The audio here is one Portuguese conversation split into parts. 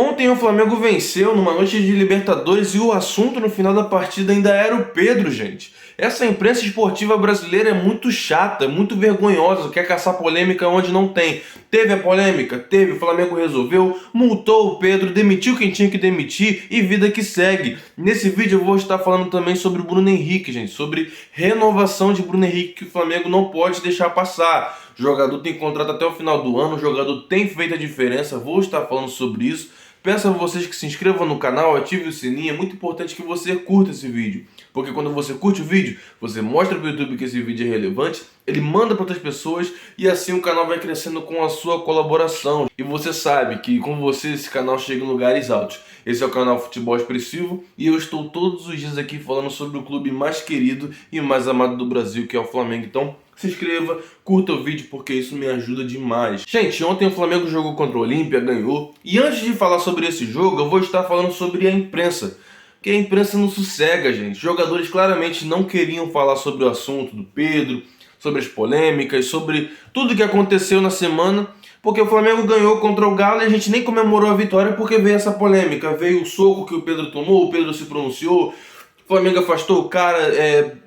Ontem o Flamengo venceu numa noite de Libertadores e o assunto no final da partida ainda era o Pedro, gente. Essa imprensa esportiva brasileira é muito chata, muito vergonhosa, quer caçar polêmica onde não tem. Teve a polêmica? Teve, o Flamengo resolveu, multou o Pedro, demitiu quem tinha que demitir e vida que segue. Nesse vídeo eu vou estar falando também sobre o Bruno Henrique, gente, sobre renovação de Bruno Henrique que o Flamengo não pode deixar passar. O jogador tem contrato até o final do ano, o jogador tem feito a diferença, vou estar falando sobre isso. Peço a vocês que se inscrevam no canal, ative o sininho, é muito importante que você curta esse vídeo. Porque quando você curte o vídeo, você mostra para o YouTube que esse vídeo é relevante, ele manda para outras pessoas e assim o canal vai crescendo com a sua colaboração. E você sabe que com você esse canal chega em lugares altos. Esse é o canal Futebol Expressivo e eu estou todos os dias aqui falando sobre o clube mais querido e mais amado do Brasil, que é o Flamengo. Então, se inscreva, curta o vídeo porque isso me ajuda demais. Gente, ontem o Flamengo jogou contra o Olímpia, ganhou. E antes de falar sobre esse jogo, eu vou estar falando sobre a imprensa. Porque a imprensa não sossega, gente. Os jogadores claramente não queriam falar sobre o assunto do Pedro, sobre as polêmicas, sobre tudo que aconteceu na semana. Porque o Flamengo ganhou contra o Galo e a gente nem comemorou a vitória porque veio essa polêmica. Veio o soco que o Pedro tomou, o Pedro se pronunciou. O Flamengo afastou o cara,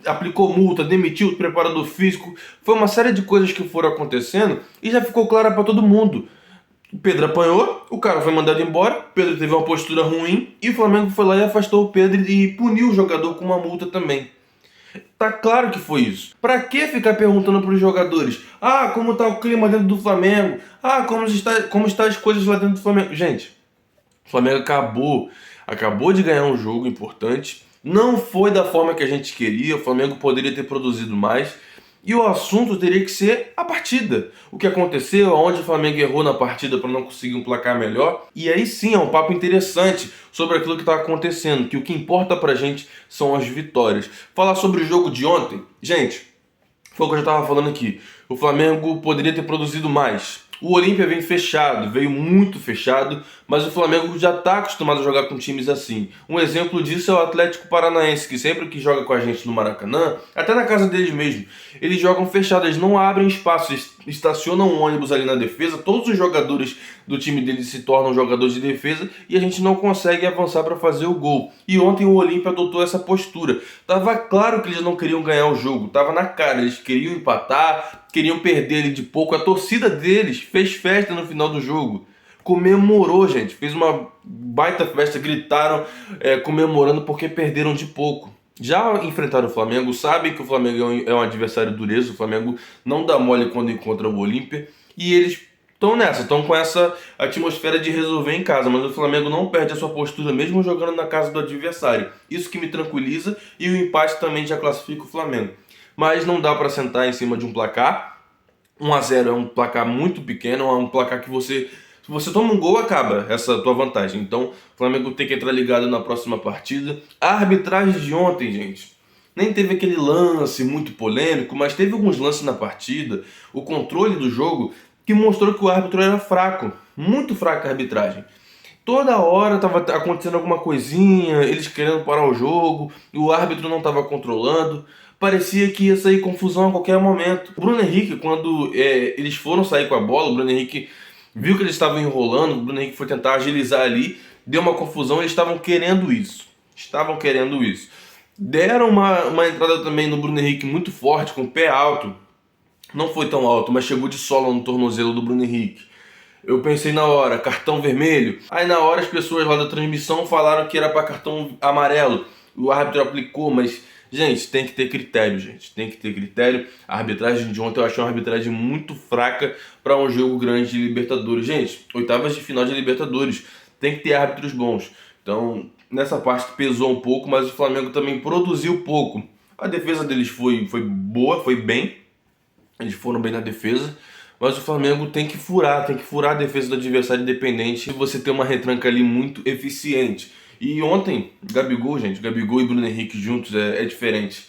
aplicou multa, demitiu o preparador físico. Foi uma série de coisas que foram acontecendo e já ficou clara para todo mundo. O Pedro apanhou, o cara foi mandado embora, o Pedro teve uma postura ruim e o Flamengo foi lá e afastou o Pedro e puniu o jogador com uma multa também. Tá claro que foi isso. Pra que ficar perguntando pros jogadores? Ah, como tá o clima dentro do Flamengo? Ah, como está as coisas lá dentro do Flamengo? Gente, o Flamengo acabou de ganhar um jogo importante. Não foi da forma que a gente queria, o Flamengo poderia ter produzido mais. E o assunto teria que ser a partida. O que aconteceu, aonde o Flamengo errou na partida para não conseguir um placar melhor. E aí sim, é um papo interessante sobre aquilo que está acontecendo, que o que importa pra gente são as vitórias. Falar sobre o jogo de ontem, gente, foi o que eu já estava falando aqui. O Flamengo poderia ter produzido mais. O Olímpia vem fechado, veio muito fechado, mas o Flamengo já está acostumado a jogar com times assim. Um exemplo disso é o Atlético Paranaense, que sempre que joga com a gente no Maracanã, até na casa deles mesmo, eles jogam fechado, eles não abrem espaço, eles estacionam um ônibus ali na defesa, todos os jogadores do time deles se tornam jogadores de defesa e a gente não consegue avançar para fazer o gol. E ontem o Olímpia adotou essa postura. Tava claro que eles não queriam ganhar o jogo, tava na cara, eles queriam empatar, queriam perder ele de pouco. A torcida deles fez festa no final do jogo. Comemorou, gente. Fez uma baita festa, gritaram comemorando porque perderam de pouco. Já enfrentaram o Flamengo, sabem que o Flamengo é um adversário dureza, o Flamengo não dá mole quando encontra o Olímpia. E eles estão nessa, estão com essa atmosfera de resolver em casa, mas o Flamengo não perde a sua postura mesmo jogando na casa do adversário. Isso que me tranquiliza e o empate também já classifica o Flamengo. Mas não dá para sentar em cima de um placar. 1 a 0 é um placar muito pequeno, é um placar que se você toma um gol, acaba essa tua vantagem. Então, o Flamengo tem que entrar ligado na próxima partida. A arbitragem de ontem, gente, nem teve aquele lance muito polêmico, mas teve alguns lances na partida, o controle do jogo, que mostrou que o árbitro era fraco, muito fraca a arbitragem. Toda hora estava acontecendo alguma coisinha, eles querendo parar o jogo, o árbitro não estava controlando, parecia que ia sair confusão a qualquer momento. O Bruno Henrique, quando eles foram sair com a bola, o Bruno Henrique viu que eles estavam enrolando, o Bruno Henrique foi tentar agilizar ali, deu uma confusão, eles estavam querendo isso. Deram uma entrada também no Bruno Henrique muito forte, com o pé alto. Não foi tão alto, mas chegou de sola no tornozelo do Bruno Henrique. Eu pensei na hora, cartão vermelho. Aí na hora as pessoas lá da transmissão falaram que era para cartão amarelo. O árbitro aplicou, mas, gente, tem que ter critério, gente. Tem que ter critério. A arbitragem de ontem eu achei uma arbitragem muito fraca para um jogo grande de Libertadores. Gente, oitavas de final de Libertadores. Tem que ter árbitros bons. Então, nessa parte pesou um pouco, mas o Flamengo também produziu pouco. A defesa deles foi boa, foi bem. Eles foram bem na defesa. Mas o Flamengo tem que furar a defesa do adversário independente e você ter uma retranca ali muito eficiente. E ontem, Gabigol e Bruno Henrique juntos é diferente.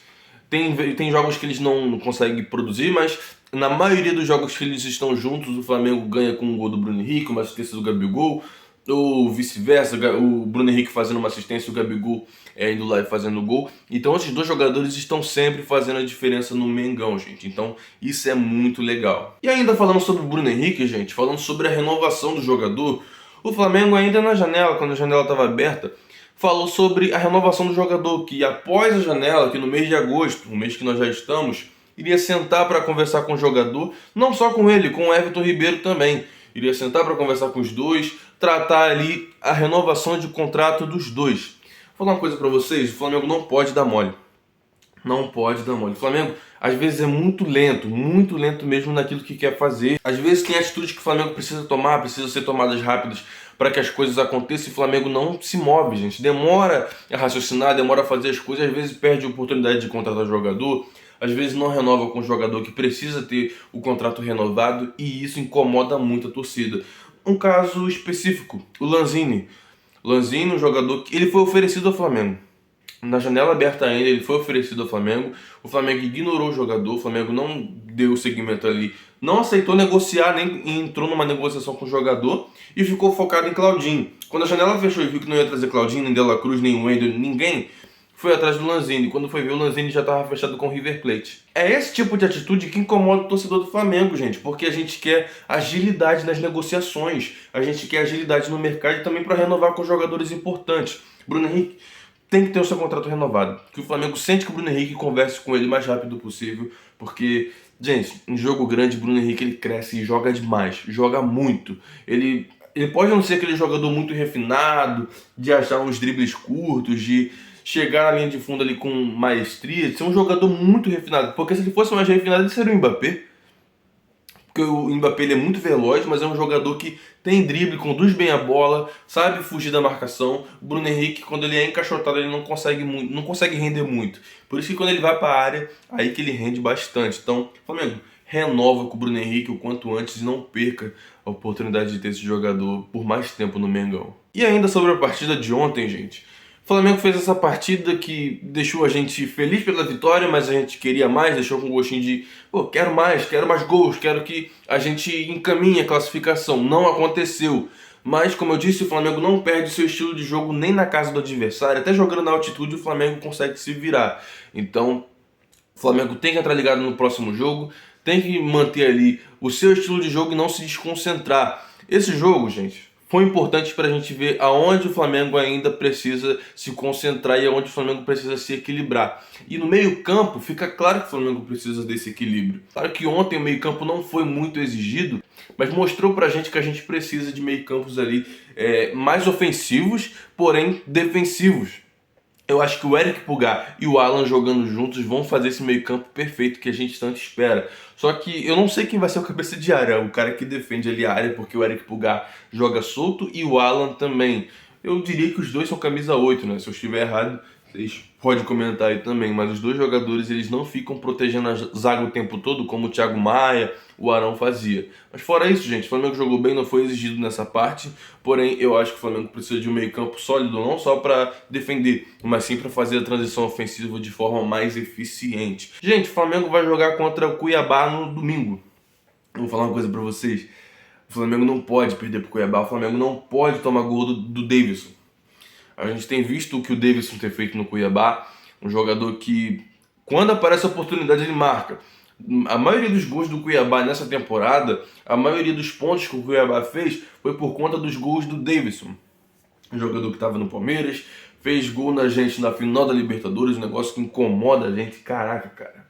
Tem jogos que eles não conseguem produzir, mas na maioria dos jogos que eles estão juntos, o Flamengo ganha com um gol do Bruno Henrique, uma assistência do Gabigol, ou vice-versa, o Bruno Henrique fazendo uma assistência e o Gabigol indo lá e fazendo gol. Então esses dois jogadores estão sempre fazendo a diferença no Mengão, gente. Então isso é muito legal. E ainda falando sobre o Bruno Henrique, gente, falando sobre a renovação do jogador, O Flamengo ainda na janela, quando a janela estava aberta, falou sobre a renovação do jogador, que após a janela, que no mês de agosto, o mês que nós já estamos, iria sentar para conversar com o jogador, não só com ele, com o Everton Ribeiro também. Iria sentar para conversar com os dois, tratar ali a renovação de contrato dos dois. Vou falar uma coisa para vocês, o Flamengo não pode dar mole. Não pode dar mole. O Flamengo, às vezes, é muito lento mesmo naquilo que quer fazer. Às vezes tem atitudes que o Flamengo precisa tomar, precisam ser tomadas rápidas para que as coisas aconteçam, e o Flamengo não se move, gente. Demora a raciocinar, demora a fazer as coisas, às vezes perde a oportunidade de contratar jogador, às vezes não renova com o jogador que precisa ter o contrato renovado, e isso incomoda muito a torcida. Um caso específico, o Lanzini. Lanzini, um jogador que ele foi oferecido ao Flamengo. Na janela aberta ainda, ele foi oferecido ao Flamengo. O Flamengo ignorou o jogador, o Flamengo não deu seguimento ali, não aceitou negociar, nem entrou numa negociação com o jogador e ficou focado em Claudinho. Quando a janela fechou e viu que não ia trazer Claudinho, nem De La Cruz, nem Wendel, ninguém, foi atrás do Lanzini. Quando foi ver, o Lanzini já estava fechado com o River Plate. É esse tipo de atitude que incomoda o torcedor do Flamengo, gente, porque a gente quer agilidade nas negociações, a gente quer agilidade no mercado e também para renovar com jogadores importantes. Bruno Henrique tem que ter o seu contrato renovado. Que o Flamengo sente que o Bruno Henrique converse com ele o mais rápido possível, porque, gente, em jogo grande, o Bruno Henrique ele cresce e joga demais, joga muito. Ele pode não ser aquele jogador muito refinado, de achar uns dribles curtos, de chegar na linha de fundo ali com maestria, de ser um jogador muito refinado. Porque se ele fosse mais refinado, ele seria o Mbappé. Porque o Mbappé ele é muito veloz, mas é um jogador que tem drible, conduz bem a bola, sabe fugir da marcação. O Bruno Henrique, quando ele é encaixotado, ele não consegue render muito. Por isso que quando ele vai para a área, aí que ele rende bastante. Então, Flamengo, renova com o Bruno Henrique o quanto antes e não perca a oportunidade de ter esse jogador por mais tempo no Mengão. E ainda sobre a partida de ontem, gente. O Flamengo fez essa partida que deixou a gente feliz pela vitória, mas a gente queria mais, deixou com um gostinho de quero mais gols, quero que a gente encaminhe a classificação. Não aconteceu. Mas, como eu disse, o Flamengo não perde seu estilo de jogo nem na casa do adversário. Até jogando na altitude, o Flamengo consegue se virar. Então, o Flamengo tem que entrar ligado no próximo jogo, tem que manter ali o seu estilo de jogo e não se desconcentrar. Esse jogo, gente, foi importante para a gente ver aonde o Flamengo ainda precisa se concentrar e aonde o Flamengo precisa se equilibrar. E no meio-campo fica claro que o Flamengo precisa desse equilíbrio. Claro que ontem o meio-campo não foi muito exigido, mas mostrou pra gente que a gente precisa de meio-campos ali mais ofensivos, porém defensivos. Eu acho que o Eric Pulgar e o Alan jogando juntos vão fazer esse meio-campo perfeito que a gente tanto espera. Só que eu não sei quem vai ser o cabeça de área, o cara que defende ali a área, porque o Eric Pulgar joga solto e o Alan também. Eu diria que os dois são camisa 8, né? Se eu estiver errado, vocês podem comentar aí também, mas os dois jogadores eles não ficam protegendo a zaga o tempo todo, como o Thiago Maia, o Arão fazia. Mas fora isso, gente, o Flamengo jogou bem, não foi exigido nessa parte, porém eu acho que o Flamengo precisa de um meio campo sólido, não só para defender, mas sim para fazer a transição ofensiva de forma mais eficiente. Gente, o Flamengo vai jogar contra o Cuiabá no domingo. Vou falar uma coisa para vocês, o Flamengo não pode perder pro Cuiabá, o Flamengo não pode tomar gol do Davidson. A gente tem visto o que o Davidson tem feito no Cuiabá, um jogador que, quando aparece a oportunidade, ele marca. A maioria dos gols do Cuiabá nessa temporada, a maioria dos pontos que o Cuiabá fez foi por conta dos gols do Davidson. Um jogador que estava no Palmeiras, fez gol na gente na final da Libertadores, um negócio que incomoda a gente. Caraca, cara.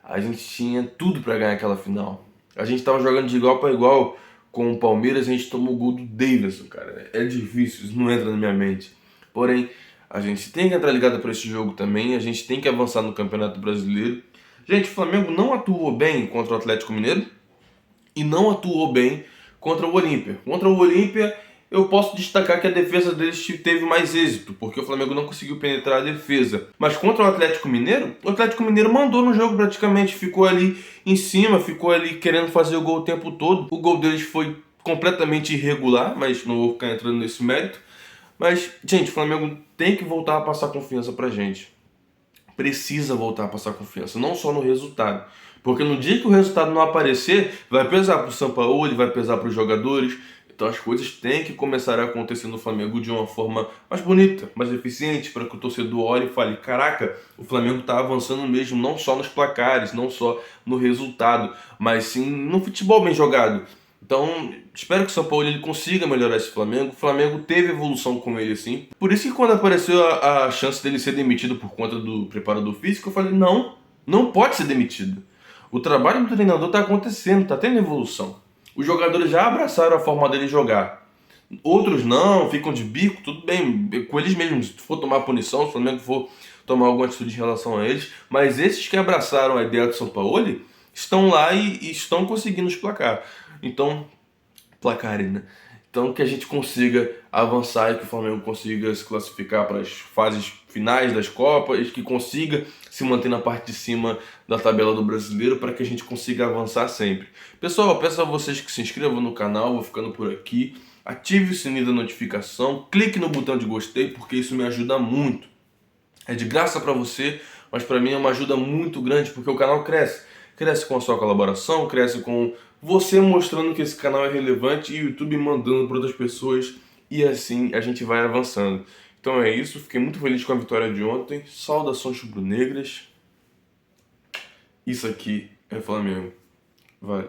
A gente tinha tudo para ganhar aquela final. A gente estava jogando de igual para igual com o Palmeiras, a gente tomou o gol do Davidson, cara. É difícil, isso não entra na minha mente. Porém, a gente tem que entrar ligado para esse jogo também, a gente tem que avançar no Campeonato Brasileiro. Gente, o Flamengo não atuou bem contra o Atlético Mineiro e não atuou bem contra o Olímpia. Contra o Olímpia, eu posso destacar que a defesa deles teve mais êxito, porque o Flamengo não conseguiu penetrar a defesa. Mas contra o Atlético Mineiro mandou no jogo praticamente, ficou ali em cima, ficou ali querendo fazer o gol o tempo todo. O gol deles foi completamente irregular, mas não vou ficar entrando nesse mérito. Mas, gente, o Flamengo tem que voltar a passar confiança pra gente. Precisa voltar a passar confiança, não só no resultado. Porque no dia que o resultado não aparecer, vai pesar pro Sampaoli, vai pesar pros jogadores. Então as coisas têm que começar a acontecer no Flamengo de uma forma mais bonita, mais eficiente, para que o torcedor olhe e fale: caraca, o Flamengo está avançando mesmo, não só nos placares, não só no resultado, mas sim no futebol bem jogado. Então, espero que o São Paulo ele consiga melhorar esse Flamengo. O Flamengo teve evolução com ele, assim. Por isso que quando apareceu a chance dele ser demitido por conta do preparador físico, eu falei, não, não pode ser demitido. O trabalho do treinador tá acontecendo, tá tendo evolução. Os jogadores já abraçaram a forma dele jogar. Outros não, ficam de bico, tudo bem, com eles mesmos. Se for tomar punição, se o Flamengo for tomar alguma atitude em relação a eles. Mas esses que abraçaram a ideia do São Paulo estão lá e estão conseguindo os placar. Então, placares, né? Então que a gente consiga avançar e que o Flamengo consiga se classificar para as fases finais das Copas, que consiga se manter na parte de cima da tabela do Brasileiro para que a gente consiga avançar sempre. Pessoal, eu peço a vocês que se inscrevam no canal, vou ficando por aqui, ative o sininho da notificação, clique no botão de gostei porque isso me ajuda muito. É de graça para você, mas para mim é uma ajuda muito grande porque o canal cresce. Cresce com a sua colaboração, cresce com você mostrando que esse canal é relevante e o YouTube mandando para outras pessoas e assim a gente vai avançando. Então é isso, fiquei muito feliz com a vitória de ontem. Saudações rubro-negras. Isso aqui é Flamengo. Valeu.